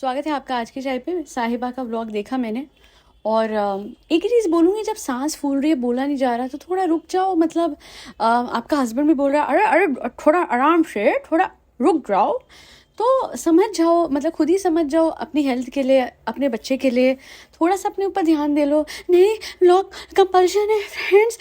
स्वागत है आपका आज की चाय पे। साहिबा का व्लॉग देखा मैंने और एक ही चीज़ बोलूँगी, जब सांस फूल रही है, बोला नहीं जा रहा तो थोड़ा रुक जाओ। मतलब आपका हस्बैंड भी बोल रहा है अरे अरे थोड़ा आराम से, थोड़ा रुक जाओ, तो समझ जाओ। मतलब खुद ही समझ जाओ, अपनी हेल्थ के लिए, अपने बच्चे के लिए थोड़ा सा अपने ऊपर ध्यान दे लो। नहीं, व्लॉग कंपल्शन है फ्रेंड्स,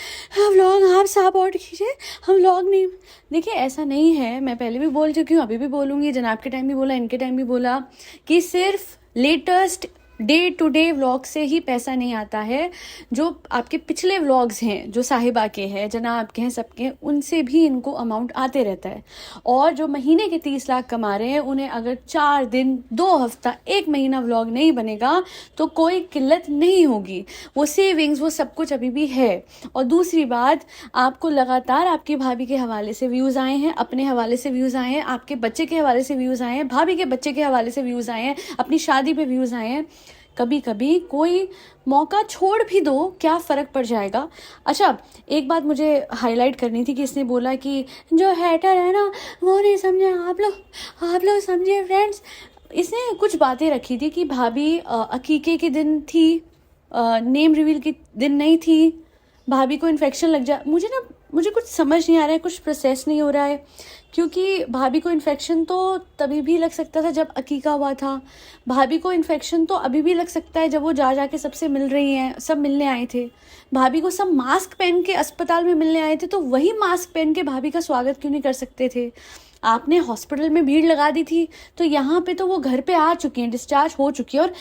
व्लॉग आप सपोर्ट कीजिए, हम व्लॉग नहीं। देखिए ऐसा नहीं है, मैं पहले भी बोल चुकी हूँ, अभी भी बोलूँगी, जनाब के टाइम भी बोला, इनके टाइम भी बोला कि सिर्फ latest day to day vlog से ही पैसा नहीं आता है। जो आपके पिछले व्लॉग्स हैं, जो साहिबा के हैं, जनाब के हैं, सबके, उनसे भी इनको अमाउंट आते रहता है। और जो महीने के 30 लाख कमा रहे हैं, उन्हें अगर 4 दिन, 2 हफ्ता, 1 महीना व्लॉग नहीं बनेगा तो कोई किल्लत नहीं होगी। वो सेविंग्स, वो सब कुछ अभी भी है। और दूसरी बात, आपको लगातार आपकी भाभी के हवाले से व्यूज़ आए हैं, अपने हवाले से व्यूज़ आए हैं, आपके बच्चे के हवाले से व्यूज़ आए हैं, भाभी के बच्चे के हवाले से व्यूज़ आए हैं, अपनी शादी पे व्यूज़ आए हैं। कभी कभी कोई मौका छोड़ भी दो, क्या फ़र्क पड़ जाएगा। अच्छा, एक बात मुझे हाईलाइट करनी थी कि इसने बोला कि जो हैटर है ना वो नहीं समझे, आप लोग समझिए फ्रेंड्स। इसने कुछ बातें रखी थी कि भाभी अकीके के दिन थी, नेम रिवील के दिन नहीं थी, भाभी को इन्फेक्शन लग जा। मुझे कुछ समझ नहीं आ रहा है, कुछ प्रोसेस नहीं हो रहा है। क्योंकि भाभी को इन्फेक्शन तो तभी भी लग सकता था जब अकीका हुआ था। भाभी को इन्फेक्शन तो अभी भी लग सकता है जब वो जा के सबसे मिल रही हैं, सब मिलने आए थे। भाभी को सब मास्क पहन के अस्पताल में मिलने आए थे, तो वही मास्क पहन के भाभी का स्वागत क्यों नहीं कर सकते थे। आपने हॉस्पिटल में भीड़ लगा दी थी, तो यहाँ पे तो वो घर पे आ चुकी हैं, डिस्चार्ज हो चुकी है, और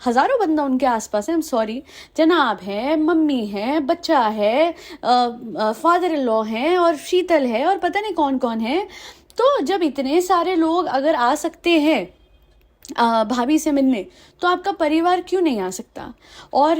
हज़ारों बंदा उनके आसपास है। आई एम सॉरी, जनाब है, मम्मी है, बच्चा है, फादर इन लॉ हैं, और शीतल है, और पता नहीं कौन कौन है। तो जब इतने सारे लोग अगर आ सकते हैं भाभी से मिलने, तो आपका परिवार क्यों नहीं आ सकता। और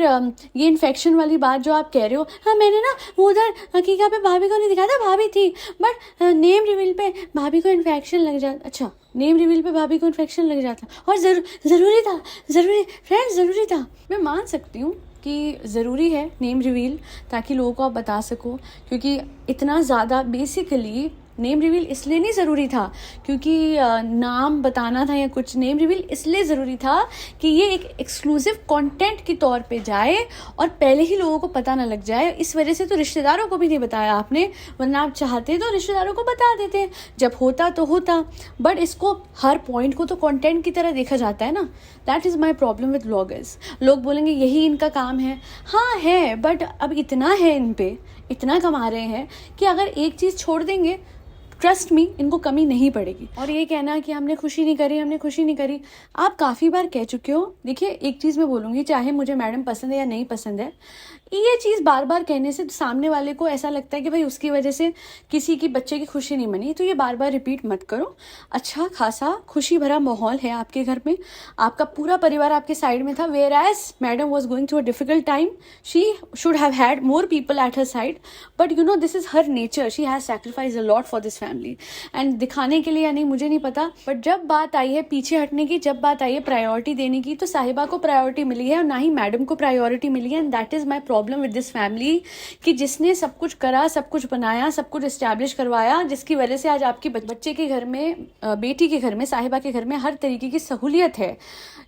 ये इन्फेक्शन वाली बात जो आप कह रहे हो, हाँ मैंने ना उधर हकीका पे भाभी को नहीं दिखाया था, भाभी थी, बट नेम रिवील पे भाभी को इन्फेक्शन लग जाता। अच्छा, नेम रिवील पे भाभी को इन्फेक्शन लग जाता, और ज़रूरी फ्रेंड्स, ज़रूरी था। मैं मान सकती हूँ कि ज़रूरी है नेम रिवील, ताकि लोगों को आप बता सको, क्योंकि इतना ज़्यादा बेसिकली नेम रिवील इसलिए नहीं ज़रूरी था क्योंकि नाम बताना था या कुछ। नेम रिवील इसलिए ज़रूरी था कि ये एक एक्सक्लूसिव कंटेंट के तौर पे जाए और पहले ही लोगों को पता ना लग जाए। इस वजह से तो रिश्तेदारों को भी नहीं बताया आपने, वरना आप चाहते तो रिश्तेदारों को बता देते, जब होता तो होता। बट इसको हर पॉइंट को तो कंटेंट की तरह देखा जाता है ना। That is my problem with vloggers. लोग बोलेंगे यही इनका काम है, हाँ है, बट अब इतना है इन पे, इतना कमा रहे हैं कि अगर एक चीज़ छोड़ देंगे, ट्रस्ट मी, इनको कमी नहीं पड़ेगी। और ये कहना कि हमने खुशी नहीं करी, आप काफ़ी बार कह चुके हो। देखिए एक चीज़ मैं बोलूँगी, चाहे मुझे मैडम पसंद है या नहीं पसंद है, ये चीज़ बार बार कहने से सामने वाले को ऐसा लगता है कि भाई उसकी वजह से किसी की बच्चे की खुशी नहीं मनी। तो ये बार बार रिपीट मत करो। अच्छा खासा खुशी भरा माहौल है आपके घर में, आपका पूरा परिवार आपके साइड में था। Whereas madam was going through a difficult time, she should have had more people at her side, but you know this is her nature, she has sacrifice a lot for this family. And दिखाने के लिए या नहीं मुझे नहीं पता, but जब बात आई है पीछे हटने की, जब बात आई है प्रायोरिटी देने की, तो साहिबा को प्रायोरिटी मिली है और ना ही मैडम को प्रायोरिटी मिली है। And that is my problem with this family, कि जिसने सब कुछ करा, सब कुछ बनाया, सब कुछ इस्टेब्लिश करवाया, जिसकी वजह से आज आपके बच्चे के घर में, बेटी के घर में, साहिबा के घर में हर तरीके की सहूलियत है,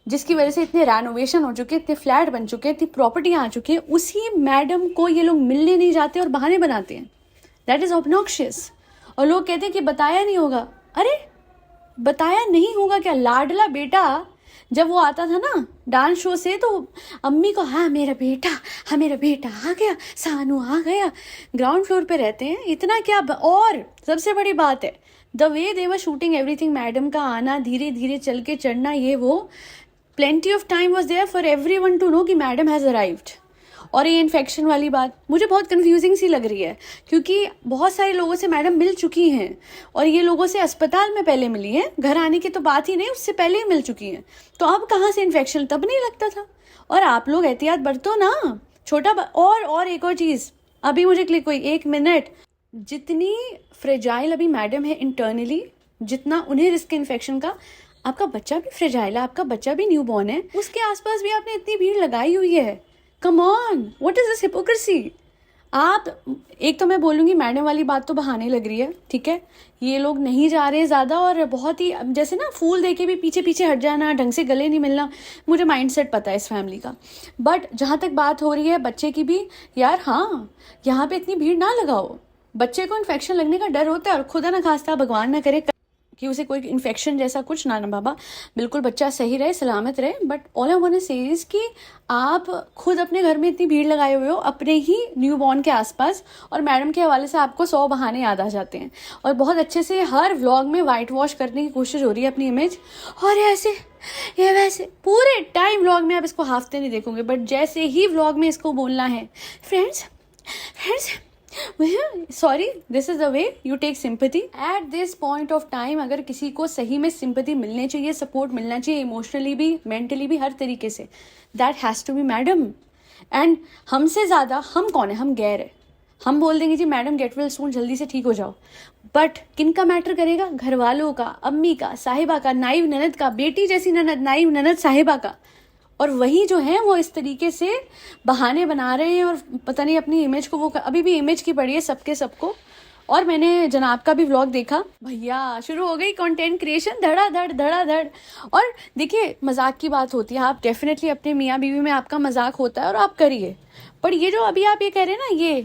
जिसकी वजह से इतने रेनोवेशन हो चुके, इतने फ्लैट बन चुके, इतनी प्रॉपर्टी आ चुकी है, उसी मैडम को ये लोग मिलने नहीं जाते और बहाने बनाते हैं। That is obnoxious. और लोग कहते हैं कि बताया नहीं होगा। अरे बताया नहीं होगा क्या? लाडला बेटा जब वो आता था ना डांस शो से, तो अम्मी को, हाँ मेरा बेटा आ गया, सानू आ गया। ग्राउंड फ्लोर पे रहते हैं, इतना क्या। और सबसे बड़ी बात है, the way they were shooting everything, madam का आना, धीरे धीरे चल के चढ़ना, ये वो, plenty of time was there for everyone to know कि मैडम हैज़ अराइव्ड। और ये इन्फेक्शन वाली बात मुझे बहुत कंफ्यूजिंग सी लग रही है, क्योंकि बहुत सारे लोगों से मैडम मिल चुकी हैं, और ये लोगों से अस्पताल में पहले मिली हैं, घर आने की तो बात ही नहीं, उससे पहले ही मिल चुकी हैं। तो अब कहाँ से इन्फेक्शन, तब नहीं लगता था। और आप लोग एहतियात बरतो ना, और एक और चीज़, अभी मुझे क्लिक हुई, 1 मिनट, जितनी फ्रेजाइल अभी मैडम है इंटरनली, जितना उन्हें रिस्क इन्फेक्शन का, आपका बच्चा भी फ्रेजाइल है, आपका बच्चा भी न्यू बॉर्न है, उसके आसपास भी आपने इतनी भीड़ लगाई हुई है। Come on, what is this hypocrisy. आप एक तो मैं बोलूँगी मैडम वाली बात तो बहाने लग रही है, ठीक है, ये लोग नहीं जा रहे ज़्यादा और बहुत ही जैसे ना फूल दे के भी पीछे पीछे हट जाना, ढंग से गले नहीं मिलना, मुझे माइंडसेट पता है इस फैमिली का। बट जहाँ तक बात हो रही है बच्चे की भी, यार हाँ, यहाँ पे इतनी भीड़ ना लगाओ। बच्चे को इन्फेक्शन लगने का डर होता है और खुदा ना खास्ता भगवान ना करे कि उसे कोई इन्फेक्शन जैसा कुछ ना बाबा, बिल्कुल बच्चा सही रहे, सलामत रहे। But all I want to say is कि आप खुद अपने घर में इतनी भीड़ लगाए हुए हो अपने ही न्यू बॉर्न के आसपास, और मैडम के हवाले से आपको 100 बहाने याद आ जाते हैं और बहुत अच्छे से हर व्लॉग में वाइट वॉश करने की कोशिश हो रही है अपनी इमेज, और ऐसे ये वैसे पूरे टाइम व्लॉग में आप इसको हाफते नहीं देखोगे, बट जैसे ही व्लॉग में इसको बोलना है friends friends sorry, this is the way you take sympathy at this point of time. अगर किसी को सही में सिंपैथी मिलनी चाहिए, सपोर्ट मिलना चाहिए, इमोशनली भी, मेंटली भी, हर तरीके से, that has to be madam. And हमसे ज़्यादा हम कौन है? हम गैर है। हम बोल देंगे जी मैडम गेट वेल सून, जल्दी से ठीक हो जाओ, बट किन का मैटर करेगा? घर वालों का, अम्मी का, साहिबा का, नाइव ननद का, बेटी जैसी ननद, नाइव ननद साहिबा का। और वही जो है वो इस तरीके से बहाने बना रहे हैं और पता नहीं अपनी इमेज को, वो अभी भी इमेज की पड़ी है सबके सबको। और मैंने जनाब का भी व्लॉग देखा, भैया शुरू हो गई कंटेंट क्रिएशन धड़ाधड़ धड़ाधड़। और देखिए मजाक की बात होती है, आप डेफिनेटली अपने मियाँ बीवी में आपका मजाक होता है और आप करिए, पर ये जो अभी आप ये कह रहे हैं ना, ये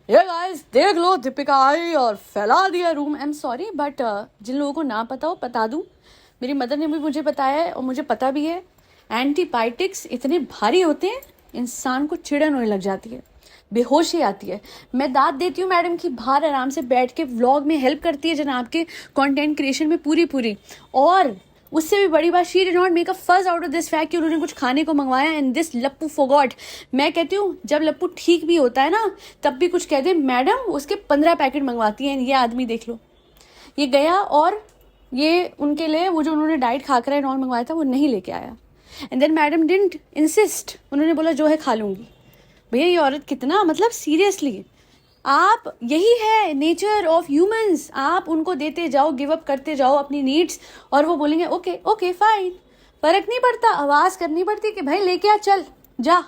गाइस देख लो दीपिका आई और फैला दिया room, I am sorry but जिन लोगों को ना पता हो बता दूं, मेरी मदर ने भी मुझे बताया है और मुझे पता भी है, एंटीबायोटिक्स इतने भारी होते हैं इंसान को चिड़न होने लग जाती है, बेहोशी आती है। मैं दाद देती हूँ मैडम की, बाहर आराम से बैठ के व्लॉग में हेल्प करती है जनाब के कंटेंट क्रिएशन में पूरी। और उससे भी बड़ी बात, she did not make a fuss out of this fact कि उन्होंने कुछ खाने को मंगवाया एंड दिस लप्पू फॉरगॉट। मैं कहती हूँ जब लप्पू ठीक भी होता है ना तब भी कुछ कहते, मैडम उसके 15 पैकेट मंगवाती हैं, ये आदमी देख लो, ये गया और ये उनके लिए वो जो उन्होंने डाइट खाकरा एंड ऑल मंगवाया था वो नहीं लेके आया। And then madam didn't insist, उन्होंने बोला जो है खा लूंगी। भैया ये औरत कितना, मतलब सीरियसली, आप यही है नेचर ऑफ ह्यूमंस, आप उनको देते जाओ, गिव अप करते जाओ अपनी नीड्स, और वो बोलेंगे ओके ओके फाइन, फर्क नहीं पड़ता, आवाज़ करनी पड़ती कि भाई लेके आ, चल जा।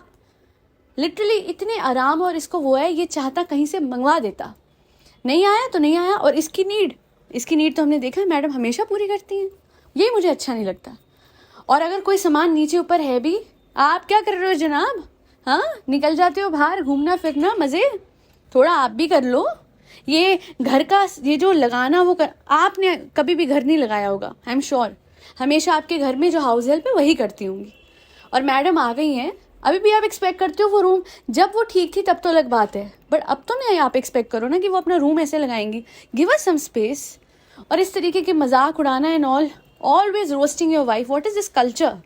लिटरली इतने आराम, और इसको वो है, ये चाहता कहीं से मंगवा देता, नहीं आया तो नहीं आया। और इसकी नीड तो हमने देखा मैडम हमेशा पूरी करती हैं, यही मुझे अच्छा नहीं लगता। और अगर कोई सामान नीचे ऊपर है भी, आप क्या कर रहे हो जनाब? हाँ, निकल जाते हो बाहर घूमना फिरना, मज़े थोड़ा आप भी कर लो। ये घर का ये जो लगाना वो आपने कभी भी घर नहीं लगाया होगा, आई एम श्योर, हमेशा आपके घर में जो हाउस हेल्प है वही करती होंगी। और मैडम आ गई हैं, अभी भी आप एक्सपेक्ट करते हो वो रूम, जब वो ठीक थी तब तो अलग बात है, बट अब तो नहीं आप एक्सपेक्ट करो ना कि वो अपना रूम ऐसे लगाएंगी। Give us some space. और इस तरीके के मजाक उड़ाना and all, always roasting your wife, what is this culture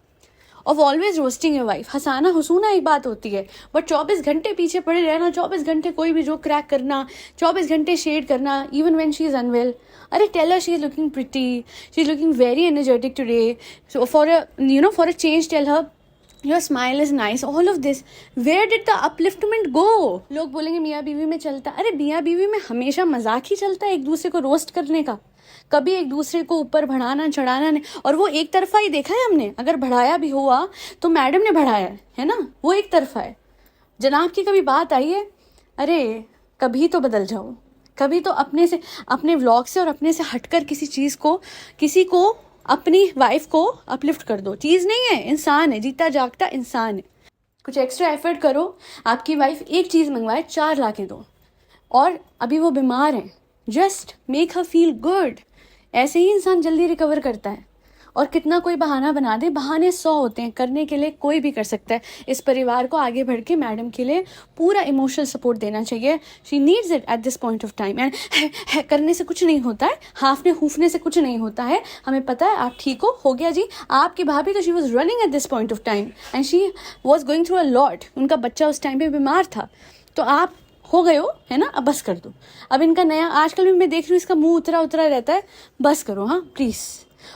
of always roasting your wife? हंसाना हंसूना एक बात होती है, बट 24 घंटे पीछे पड़े रहना, 24 घंटे कोई भी जो क्रैक करना, 24 घंटे शेड करना, even when she is unwell. अरे tell her she is looking pretty, she is looking very energetic today, so for a change tell her your smile is nice, all of this, where did the upliftment go? लोग बोलेंगे मियाँ बीवी में चलता, अरे मियाँ बीवी में हमेशा मजाक ही चलता है एक दूसरे को रोस्ट करने का, कभी एक दूसरे को ऊपर बढ़ाना चढ़ाना नहीं। और वो एक तरफा ही देखा है हमने, अगर बढ़ाया भी हुआ तो मैडम ने बढ़ाया है ना, वो एक तरफा है। जनाब की कभी बात आई है? अरे कभी तो बदल जाओ, कभी तो अपने से, अपने व्लॉग से और अपने से हटकर किसी चीज़ को, किसी को, अपनी वाइफ को अपलिफ्ट कर दो। चीज़ नहीं है, इंसान है, जीता जागता इंसान है। कुछ एक्स्ट्रा एफर्ट करो, आपकी वाइफ एक चीज़ मंगवाए 4 ला के दो, और अभी वो बीमार हैं, just make her feel good. ऐसे ही इंसान जल्दी रिकवर करता है। और कितना कोई बहाना बना दे, बहाने 100 होते हैं, करने के लिए कोई भी कर सकता है। इस परिवार को आगे बढ़ के मैडम के लिए पूरा इमोशनल सपोर्ट देना चाहिए, she needs it at this point of time. And करने से कुछ नहीं होता है, हाफने हूफने से कुछ नहीं होता है, हमें पता है आप ठीक हो गया जी। आपकी भाभी तो she was running at this point of time and she was going through a lot, उनका बच्चा उस टाइम पे बीमार था, तो आप हो गए हो, है ना, अब बस कर दो। अब इनका नया, आजकल भी मैं देख रही हूँ इसका मुंह उतरा उतरा रहता है, बस करो, हाँ प्लीज़।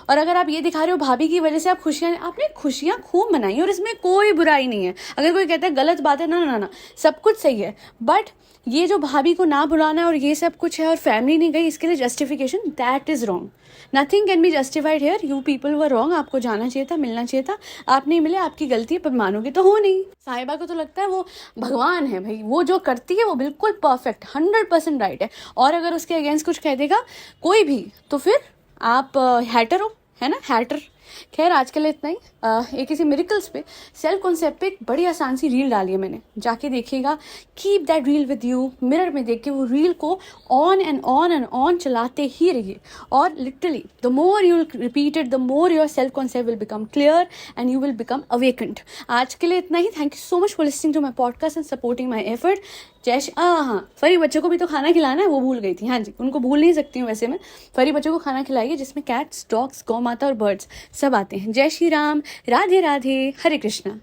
और अगर आप ये दिखा रहे हो भाभी की वजह से आप आपने खुशियाँ खूब मनाई और इसमें कोई बुराई नहीं है। अगर कोई कहता है गलत बात है, ना ना ना, सब कुछ सही है, बट ये जो भाभी को ना बुलाना और ये सब कुछ है और फैमिली नहीं गई, इसके लिए justification, that is wrong. Nothing can be justified here. You people were wrong. आपको जाना चाहिए था, मिलना चाहिए था, आप नहीं मिले, आपकी गलती है, पर मानोगे तो हो नहीं। साहिबा को तो लगता है वो भगवान है भाई, वो जो करती है वो बिल्कुल परफेक्ट 100% राइट है, और अगर उसके अगेंस्ट कुछ कह देगा कोई भी तो फिर आप हैटर हो, है ना, हैटर। खैर आज के लिए इतना ही। एक किसी मिरेकल्स पे सेल्फ कॉन्सेप्ट पे एक बड़ी आसान सी रील डाली है मैंने, जाके देखिएगा। Keep that reel with you, mirror में देख के वो रील को on and on and on चलाते ही रहिए, और literally the more you will repeat it, the more your self concept will become clear and you will become awakened. आज के लिए इतना ही। Thank you so much for listening to my podcast and supporting my effort. हाँ, फरी बच्चों को भी तो खाना खिलाना है, वो भूल गई थी। हाँ जी, उनको भूल नहीं सकती हूँ वैसे मैं। फरी बच्चों को खाना खिलाइए जिसमें कैट्स, डॉग्स, गौ माता और बर्ड्स सब आते हैं। जय श्री राम, राधे राधे, हरे कृष्णा।